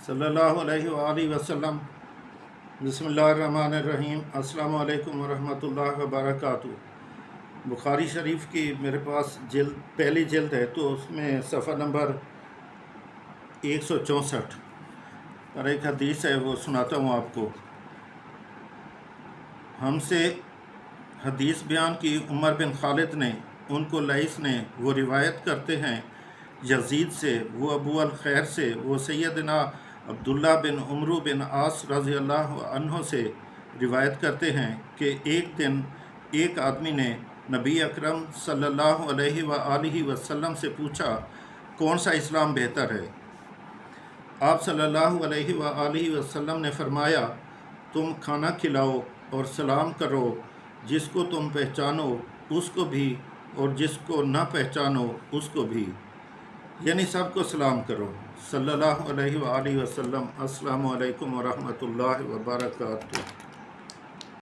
सल्लल्लाहु अलैहि वसल्लम। बिस्मिल्लाहिर्रहमानिर्रहीम। अस्सलामु अलैकुम वरहमतुल्लाहि वबरकातुहू। बुखारी शरीफ की मेरे पास पहली जिल्द है, तो उसमें सफ़ा नंबर 164 और एक हदीस है, वो सुनाता हूँ आपको। हमसे हदीस बयान की उमर बिन खालिद ने, उनको लईस ने, वो रिवायत करते हैं यजीद से, वो अबू अल खैर से, वो सैयदना अब्दुल्ला बिन उमरू बिन आस रज़ी अल्लाह अन्हो से रिवायत करते हैं कि एक दिन एक आदमी ने नबी अकरम सल्लल्लाहु अलैहि वसल्लम से पूछा, कौन सा इस्लाम बेहतर है? आप सल्लल्लाहु अलैहि वसल्लम ने फरमाया, तुम खाना खिलाओ और सलाम करो, जिसको तुम पहचानो उसको भी और जिसको न पहचानो उसको भी, यानी सबको सलाम करो। सल्लल्लाहु अलैहि वसल्लम। अस्सलामु अलैकुम वरहमतुल्लाहि वबरकातुहू।